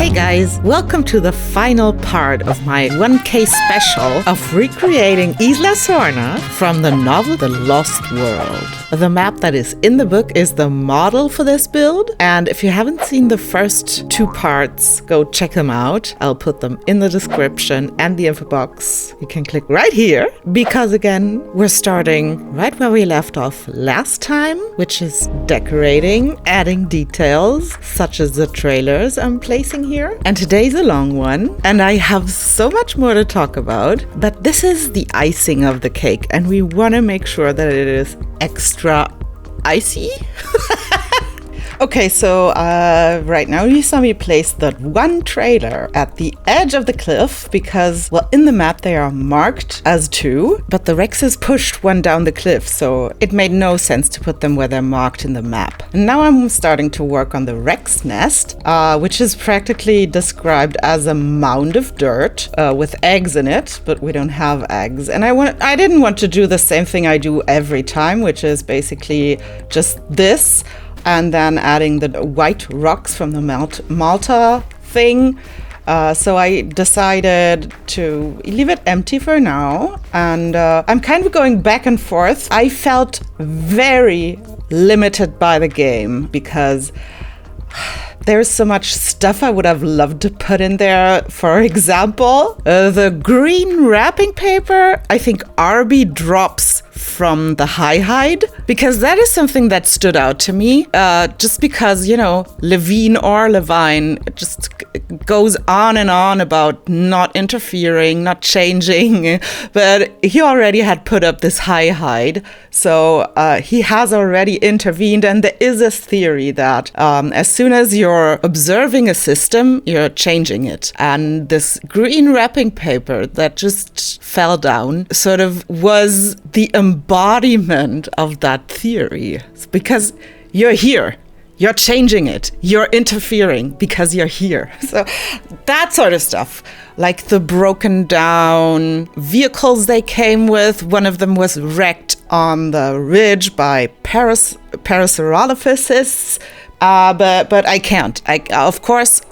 Hey guys, welcome to the final part of my 1K special of Recreating Isla Sorna from the novel The Lost World. The map that is in the book is the model for this build, and if you haven't seen the first two parts, go check them out. I'll put them in the description and the info box. You can click right here, because again, we're starting right where we left off last time, which is decorating, adding details, such as the trailers I'm placing here. And today's a long one, and I have so much more to talk about, but this is the icing of the cake, and we want to make sure that it is extra icy. Okay, so right now you saw me place that one trailer at the edge of the cliff because, well, in the map they are marked as two, but the Rexes pushed one down the cliff, so it made no sense to put them where they're marked in the map. And now I'm starting to work on the Rex nest, which is practically described as a mound of dirt with eggs in it, but we don't have eggs. And I didn't want to do the same thing I do every time, which is basically just this, and then adding the white rocks from the Malta thing. So I decided to leave it empty for now, and I'm kind of going back and forth. I felt very limited by the game because there's so much stuff I would have loved to put in there. For example, the green wrapping paper, I think RB drops from the hide, because that is something that stood out to me, just because, you know, Levine just goes on and on about not interfering, not changing, but he already had put up this hide, so he has already intervened. And there is a theory that as soon as you're observing a system, you're changing it, and this green wrapping paper that just fell down sort of was the embodiment of that theory, because you're here, you're changing it, you're interfering because you're here. So that sort of stuff, like the broken down vehicles they came with. One of them was wrecked on the ridge by parasaurolophus, but I can't. Of course,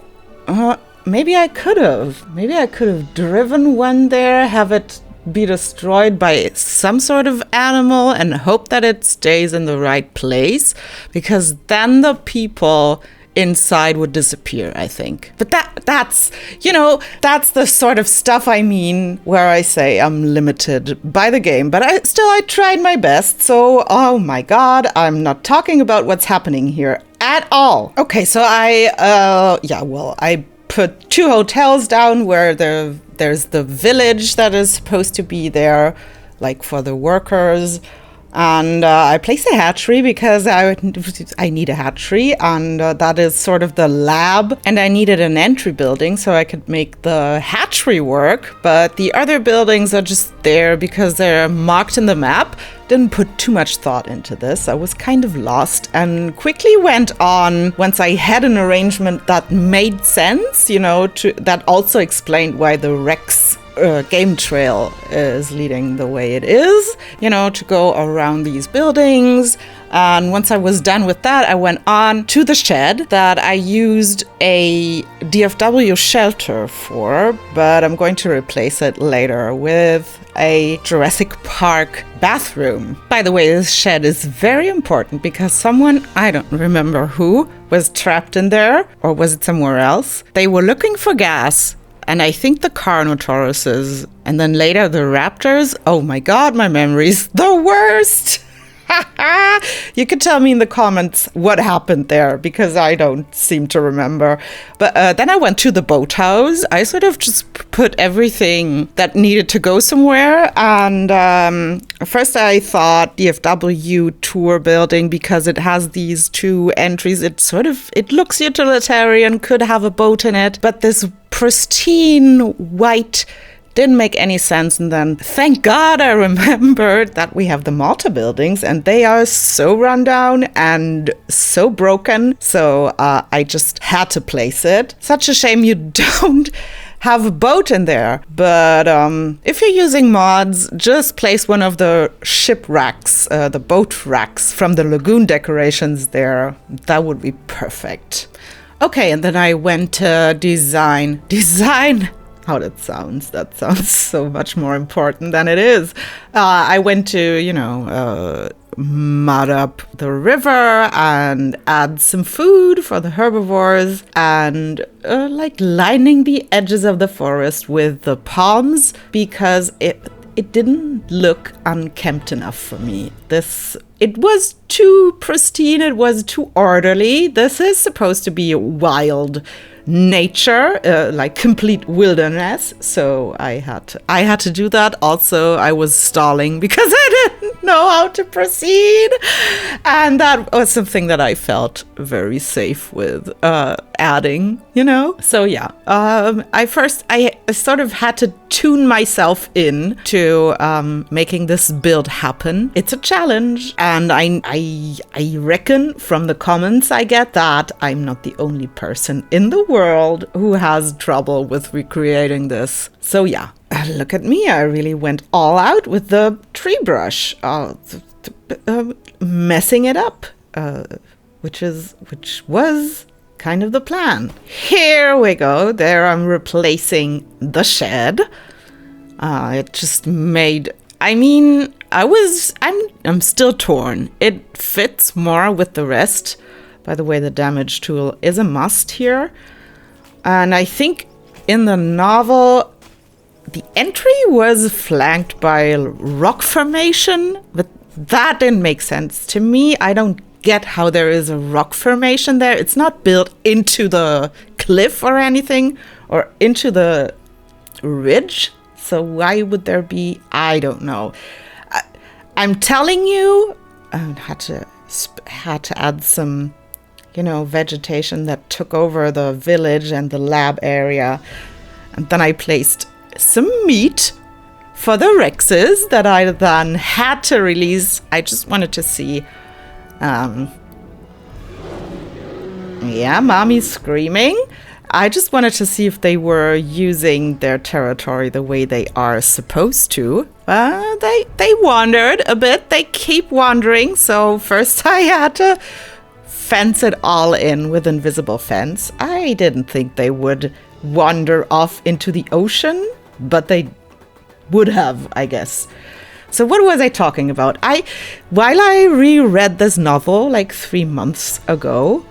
maybe I could have driven one there, have it be destroyed by some sort of animal, and hope that it stays in the right place, because then the people inside would disappear, I think. But that's the sort of stuff I mean where I say I'm limited by the game, but I tried my best. So, oh my god, I'm not talking about what's happening here at all. Okay, so I put two hotels down where there's the village that is supposed to be there, like for the workers. And I placed a hatchery because I need a hatchery, and that is sort of the lab. And I needed an entry building so I could make the hatchery work. But the other buildings are just there because they're marked in the map. Didn't put too much thought into this. I was kind of lost and quickly went on once I had an arrangement that made sense, that also explained why the Rex game trail is leading the way it is, to go around these buildings. And once I was done with that, I went on to the shed that I used a DFW shelter for, but I'm going to replace it later with a Jurassic Park bathroom. By the way, this shed is very important because someone, I don't remember who, was trapped in there, or was it somewhere else? They were looking for gas, and I think the Carnotauruses, and then later the Raptors. Oh my god, my memory's the worst! You can tell me in the comments what happened there, because I don't seem to remember. But then I went to the boathouse. I sort of just put everything that needed to go somewhere. And first I thought DFW tour building, because it has these two entries. It looks utilitarian, could have a boat in it. But this pristine white didn't make any sense. And then, thank God, I remembered that we have the Malta buildings, and they are so run down and so broken. So I just had to place it. Such a shame you don't have a boat in there. But if you're using mods, just place one of the ship racks, the boat racks from the lagoon decorations there. That would be perfect. Okay, and then I went to design. How that sounds so much more important than it is. I went to, mud up the river and add some food for the herbivores and lining the edges of the forest with the palms because it didn't look unkempt enough for me. It was too pristine, it was too orderly. This is supposed to be wild nature, like complete wilderness. So I had to do that. Also, I was stalling because I didn't know how to proceed. And that was something that I felt very safe with adding, So yeah, I sort of had to tune myself in to making this build happen. It's a challenge, and I reckon from the comments I get that I'm not the only person in the world who has trouble with recreating this. So yeah, look at me. I really went all out with the tree brush, messing it up, which was kind of the plan. Here we go. There I'm replacing the shed. It just made... I'm still torn. It fits more with the rest. By the way, the damage tool is a must here. And I think in the novel, the entry was flanked by rock formation, but that didn't make sense to me. I don't get how there is a rock formation there. It's not built into the cliff or anything, or into the ridge. So why would there be? I don't know. I'm telling you, I had to add some, vegetation that took over the village and the lab area. And then I placed some meat for the Rexes that I then had to release. I just wanted to see. Yeah, mommy's screaming. I just wanted to see if they were using their territory the way they are supposed to. They wandered a bit. They keep wandering. So first I had to fence it all in with invisible fence. I didn't think they would wander off into the ocean, but they would have, I guess. So what was I talking about? While I reread this novel like 3 months ago,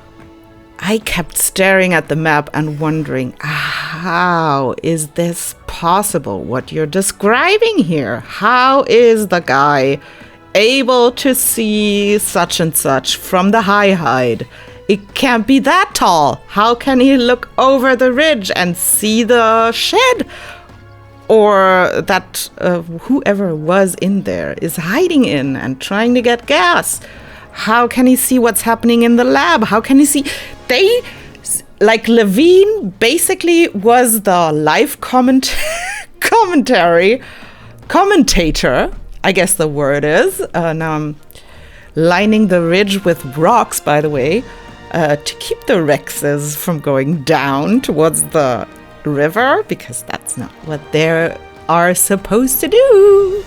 I kept staring at the map and wondering, how is this possible? What you're describing here? How is the guy able to see such and such from the high hide? It can't be that tall. How can he look over the ridge and see the shed? Or that whoever was in there is hiding in and trying to get gas. How can he see what's happening in the lab? How can he see? Levine basically was the live commentator, I guess the word is. Now I'm lining the ridge with rocks, by the way, to keep the Rexes from going down towards the river, because that's not what they are supposed to do.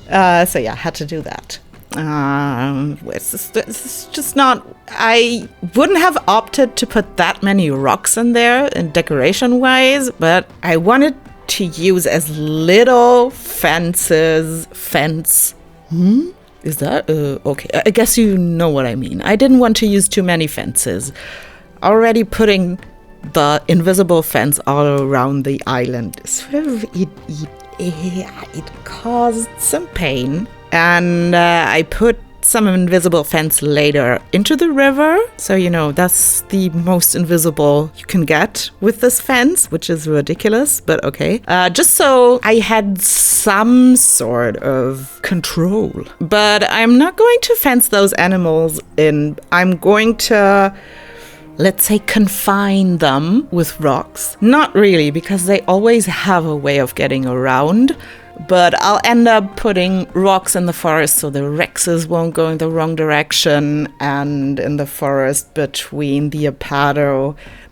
So yeah, I had to do that. It's just not... I wouldn't have opted to put that many rocks in there in decoration-wise, but I wanted to use as little fence. Is that... okay, I guess you know what I mean. I didn't want to use too many fences. Already putting the invisible fence all around the island, it caused some pain. And I put some invisible fence later into the river. So, that's the most invisible you can get with this fence, which is ridiculous, but okay. Just so I had some sort of control. But I'm not going to fence those animals in. I'm going to... let's say confine them with rocks. Not really, because they always have a way of getting around. But I'll end up putting rocks in the forest so the Rexes won't go in the wrong direction, and in the forest between the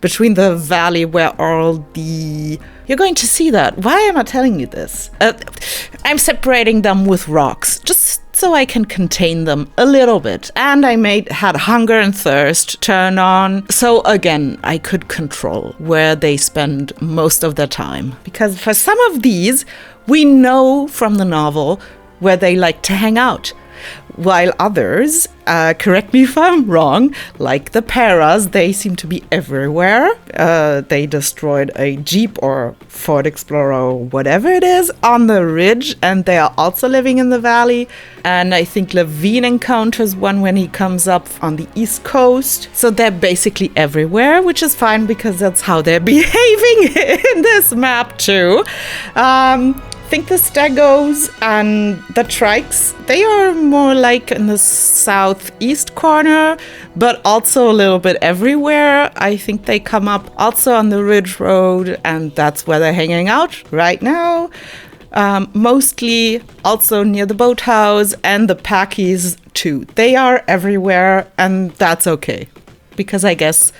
between the valley where all the... You're going to see that. Why am I telling you this? I'm separating them with rocks, just so I can contain them a little bit. And I had hunger and thirst turn on. So again, I could control where they spend most of their time. Because for some of these, we know from the novel where they like to hang out. While others, correct me if I'm wrong, like the Paras, they seem to be everywhere. They destroyed a Jeep or Ford Explorer or whatever it is on the ridge, and they are also living in the valley. And I think Levine encounters one when he comes up on the East Coast. So they're basically everywhere, which is fine because that's how they're behaving in this map too. I think the Stegos and the Trikes, they are more like in the southeast corner, but also a little bit everywhere. I think they come up also on the Ridge Road, and that's where they're hanging out right now. Mostly also near the boathouse and the Packies too. They are everywhere, and that's okay. Because I guess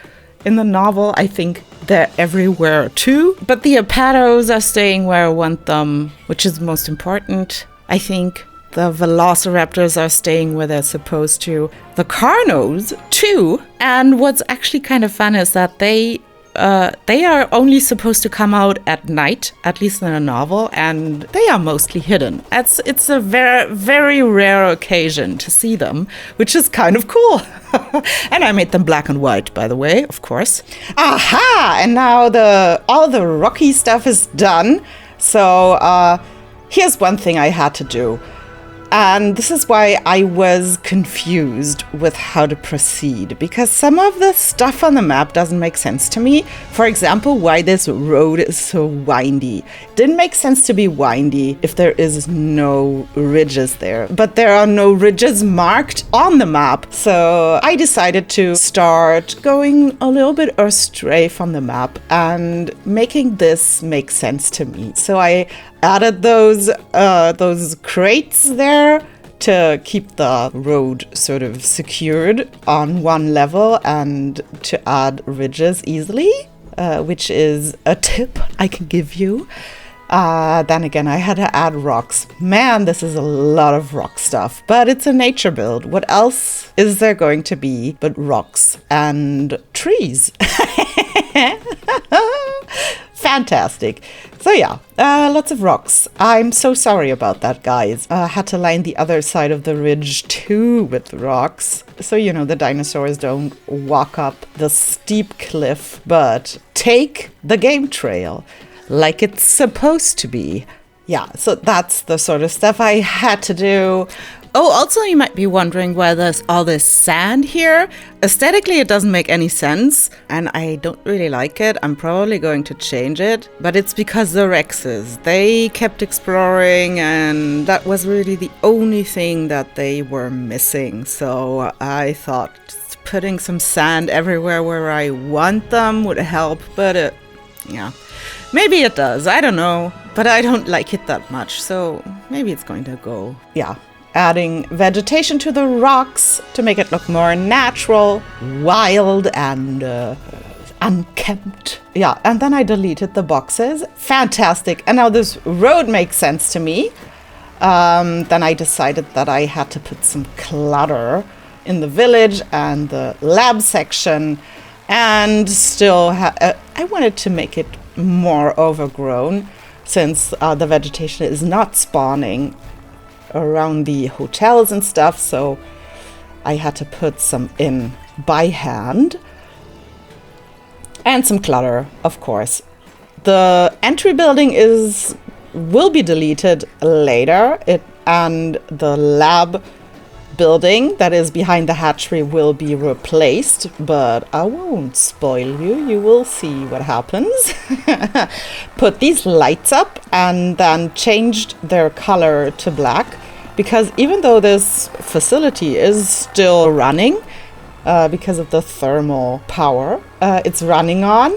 in the novel, I think they're everywhere too. But the Apatos are staying where I want them, which is most important. I think the Velociraptors are staying where they're supposed to. The Carnos too. And what's actually kind of fun is that they are only supposed to come out at night, at least in a novel, and they are mostly hidden. It's a very, very rare occasion to see them, which is kind of cool. And I made them black and white, by the way, of course. Aha! And now all the rocky stuff is done. So here's one thing I had to do. And this is why I was confused with how to proceed, because some of the stuff on the map doesn't make sense to me. For example, why this road is so windy. Didn't make sense to be windy if there is no ridges there, but there are no ridges marked on the map. So I decided to start going a little bit astray from the map and making this make sense to me. So I added those crates there to keep the road sort of secured on one level and to add ridges easily, which is a tip I can give you. Then again, I had to add rocks. Man, this is a lot of rock stuff, but it's a nature build. What else is there going to be but rocks and trees? Fantastic. So yeah, lots of rocks. I'm so sorry about that, guys. I had to line the other side of the ridge too with rocks. So, the dinosaurs don't walk up the steep cliff, but take the game trail like it's supposed to be. Yeah, so that's the sort of stuff I had to do. Oh, also you might be wondering why there's all this sand here. Aesthetically, it doesn't make any sense, and I don't really like it. I'm probably going to change it, but it's because the Rexes, they kept exploring, and that was really the only thing that they were missing. So I thought just putting some sand everywhere where I want them would help, but yeah, maybe it does. I don't know, but I don't like it that much, so maybe it's going to go. Yeah. Adding vegetation to the rocks to make it look more natural, wild, and unkempt. Yeah, and then I deleted the boxes. Fantastic. And now this road makes sense to me. Then I decided that I had to put some clutter in the village and the lab section, and still I wanted to make it more overgrown since the vegetation is not spawning around the hotels and stuff, so I had to put some in by hand. And some clutter, of course. The entry building will be deleted later, and the lab building that is behind the hatchery will be replaced, but I won't spoil you. You will see what happens. Put these lights up and then changed their color to black, because even though this facility is still running because of the thermal power it's running on,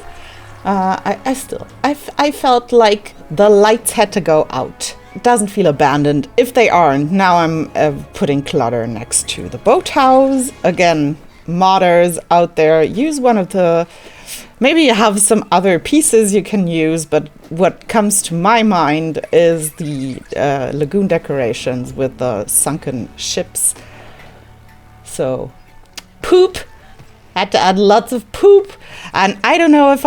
I felt like the lights had to go out. It doesn't feel abandoned. If they aren't, now I'm putting clutter next to the boathouse. Again, modders out there, use one of the Maybe you have some other pieces you can use, but what comes to my mind is the lagoon decorations with the sunken ships. So, poop. Had to add lots of poop. And I don't know if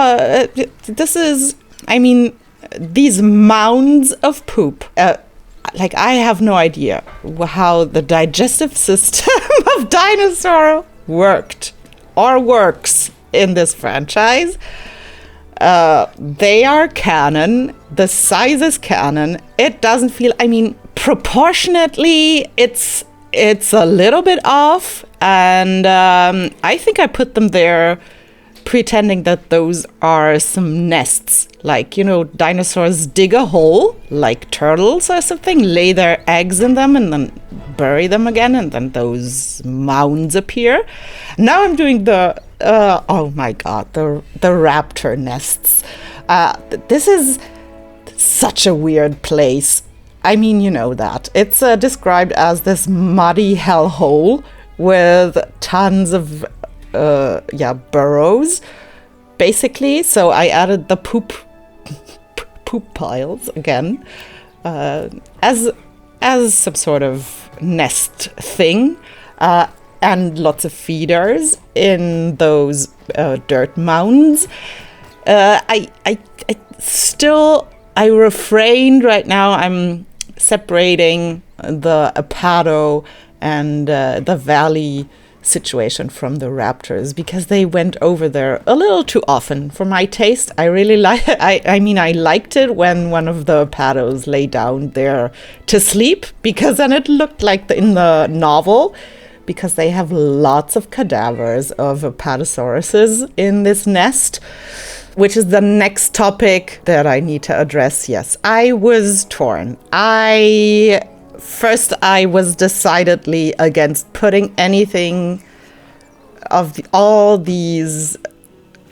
these mounds of poop, I have no idea how the digestive system of dinosaur worked or works in this franchise. They are canon. The size is canon. It doesn't feel, proportionately, it's a little bit off. And I think I put them there pretending that those are some nests. Dinosaurs dig a hole, like turtles or something, lay their eggs in them and then bury them again, and then those mounds appear. Now I'm doing the raptor nests. This is such a weird place. You know that. It's described as this muddy hellhole with tons of burrows, basically. So I added the poop piles again as some sort of nest thing, and lots of feeders in those dirt mounds. I refrained right now. I'm separating the Apado and the valley situation from the raptors because they went over there a little too often for my taste. I really like it. I liked it when one of the Apados lay down there to sleep, because then it looked like in the novel, because they have lots of cadavers of Apatosauruses in this nest, which is the next topic that I need to address. Yes, I was torn. First, I was decidedly against putting anything of all these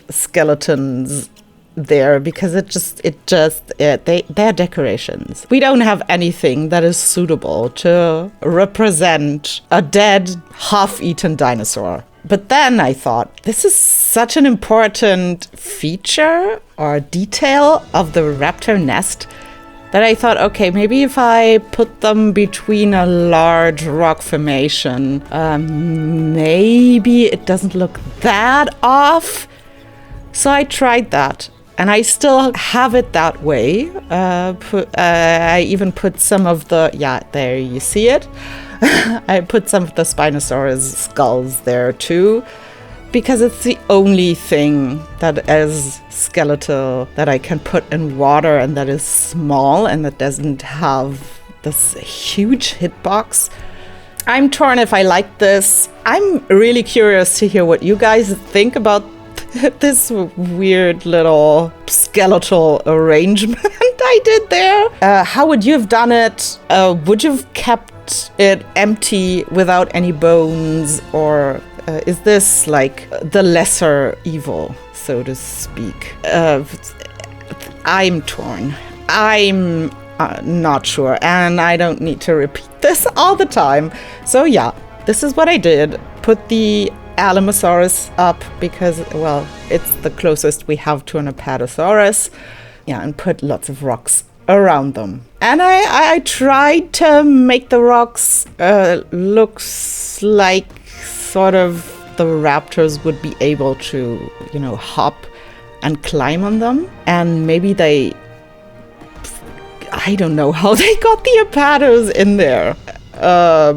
skeletons there, because they're decorations. We don't have anything that is suitable to represent a dead, half-eaten dinosaur. But then I thought, this is such an important feature or detail of the raptor nest that I thought, okay, maybe if I put them between a large rock formation, maybe it doesn't look that off. So I tried that, and I still have it that way. I even put some of there you see it. I put some of the Spinosaurus skulls there too, because it's the only thing that is skeletal that I can put in water and that is small and that doesn't have this huge hitbox. I'm torn if I like this. I'm really curious to hear what you guys think about this weird little skeletal arrangement I did there. How would you have done it? Would you have kept it empty without any bones, or is this like the lesser evil, so to speak? I'm torn. I'm not sure, and I don't need to repeat this all the time. So yeah, this is what I did. Put the Alamosaurus up because, well, it's the closest we have to an Apatosaurus. Yeah, and put lots of rocks around them. And I tried to make the rocks looks like sort of the raptors would be able to, hop and climb on them. And maybe I don't know how they got the Apatos in there.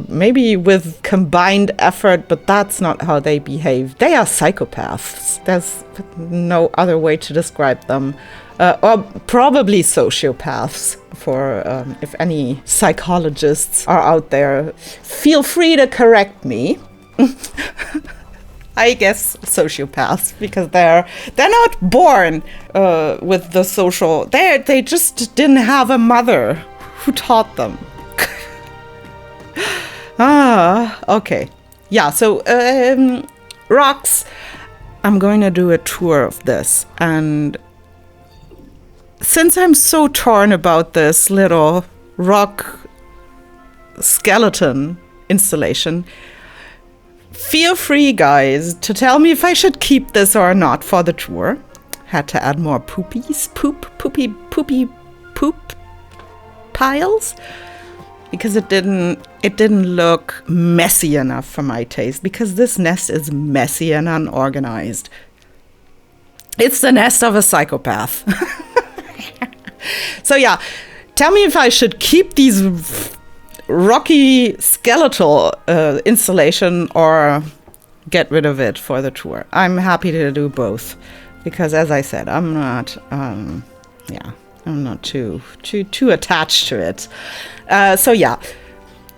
Maybe with combined effort, but that's not how they behave. They are psychopaths. There's no other way to describe them. Or probably sociopaths, for if any psychologists are out there. Feel free to correct me. I guess sociopaths, because they're not born with the social. They just didn't have a mother who taught them. Okay. Yeah, so rocks. I'm going to do a tour of this, and since I'm so torn about this little rock skeleton installation, feel free, guys, to tell me if I should keep this or not for the tour. Had to add more poopy poop piles because it didn't look messy enough for my taste, because this nest is messy and unorganized. It's the nest of a psychopath. So yeah, tell me if I should keep these rocky skeletal installation or get rid of it for the tour. I'm happy to do both, because as I said, I'm not too attached to it. So yeah,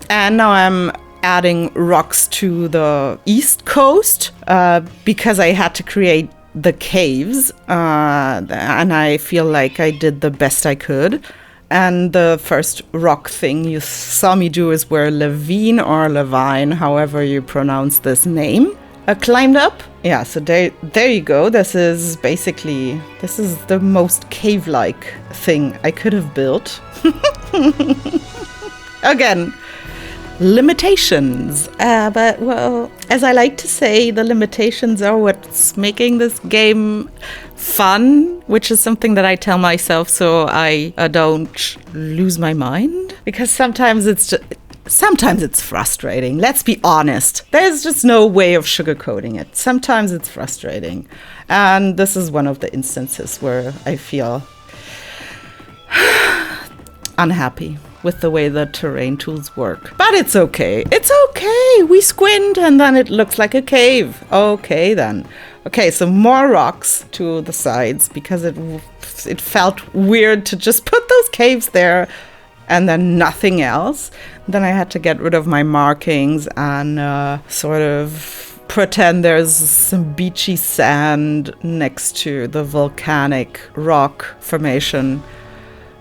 and now I'm adding rocks to the east coast because I had to create the caves, and I feel like I did the best I could. And the first rock thing you saw me do is where Levine or Levine, however you pronounce this name, climbed up. Yeah, so there you go. This is the most cave-like thing I could have built. Again, limitations. But, well, as I like to say, the limitations are what's making this game fun, which is something that I tell myself so I don't lose my mind. Because sometimes it's frustrating. Let's be honest. There's just no way of sugarcoating it. Sometimes it's frustrating. And this is one of the instances where I feel unhappy with the way the terrain tools work. But it's okay. It's okay. We squint and then it looks like a cave. Okay then. Okay, so more rocks to the sides because it felt weird to just put those caves there and then nothing else. Then I had to get rid of my markings and sort of pretend there's some beachy sand next to the volcanic rock formation.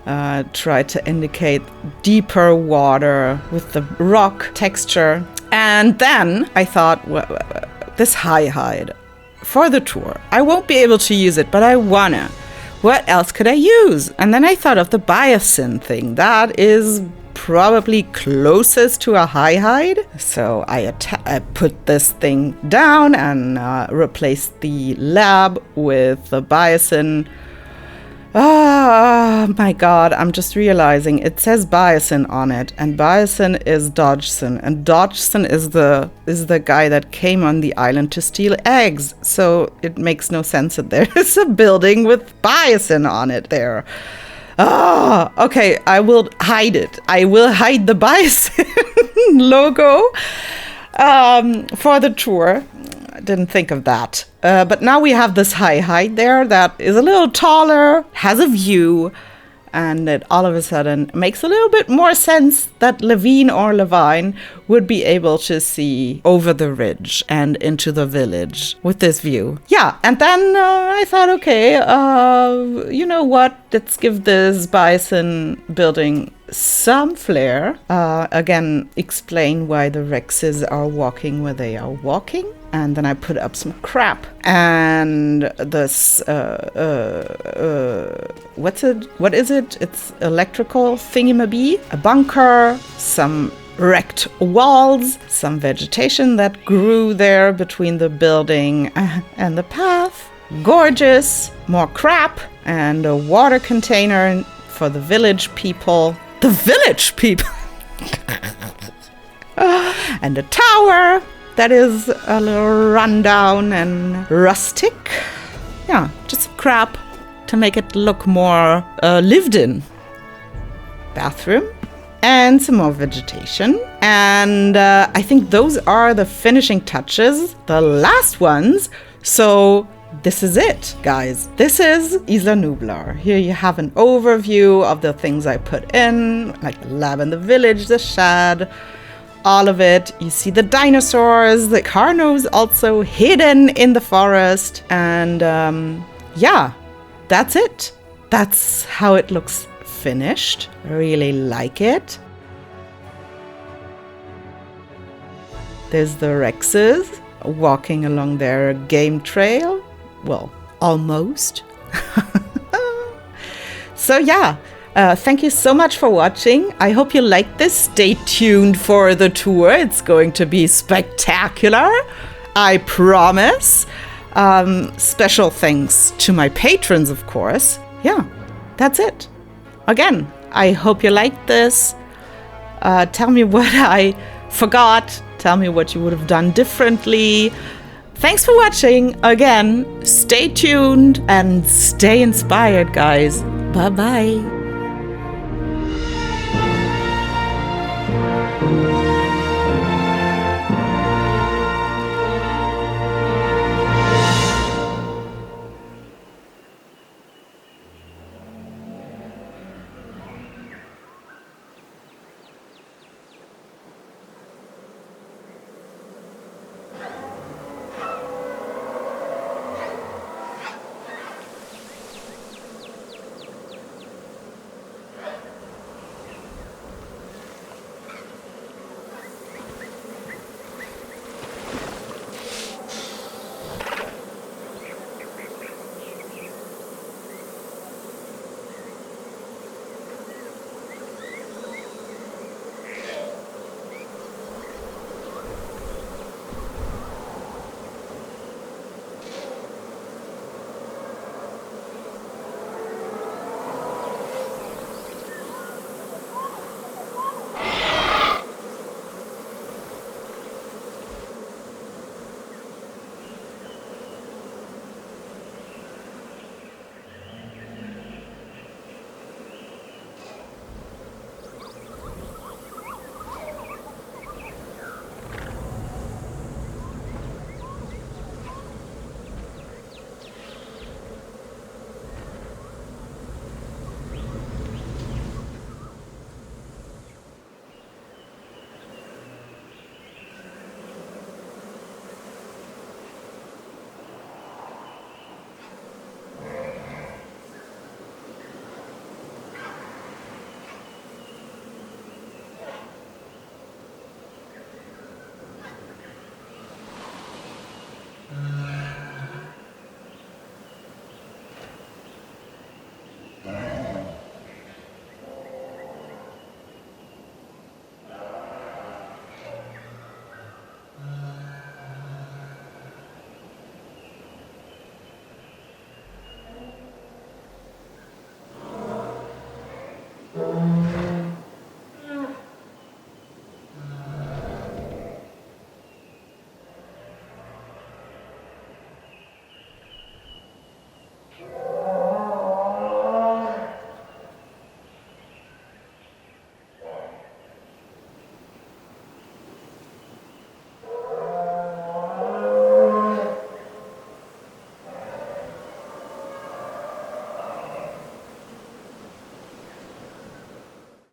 Try to indicate deeper water with the rock texture. And then I thought, well, this hide for the tour, I won't be able to use it, but I wanna. What else could I use? And then I thought of the biosin thing. That is probably closest to a hide. So I put this thing down and replaced the lab with the biosin. Oh my god, I'm just realizing it says biosin on it, and biosin is Dodgson, and Dodgson is the guy that came on the island to steal eggs. So it makes no sense that there is a building with biosin on it there. Oh, okay, I will hide it. I will hide the biosin logo for the tour. I didn't think of that. But now we have this hide there that is a little taller, has a view, and it all of a sudden makes a little bit more sense that Levine or Levine would be able to see over the ridge and into the village with this view. Yeah, and then I thought, okay, you know what? Let's give this bison building some flair. Again, explain why the Rexes are walking where they are walking. And then I put up some crap and this, what is it? It's electrical thingamabee, a bunker, some wrecked walls, some vegetation that grew there between the building and the path. Gorgeous, more crap, and a water container for the village people. The village people! And a tower that is a little rundown and rustic. Yeah, just some crap to make it look more lived in. Bathroom and some more vegetation. And I think those are the finishing touches, the last ones. So this is it, guys. This is Isla Nublar. Here you have an overview of the things I put in, like the lab in the village, the shed, all of it. You see the dinosaurs, the carnos also hidden in the forest. And yeah, that's it. That's how it looks finished. I really like it. There's the Rexes walking along their game trail. Well, almost. So yeah. Thank you so much for watching. I hope you liked this. Stay tuned for the tour. It's going to be spectacular. I promise. Special thanks to my patrons, of course. Yeah, that's it. Again, I hope you liked this. Tell me what I forgot. Tell me what you would have done differently. Thanks for watching. Again, stay tuned and stay inspired, guys. Bye-bye.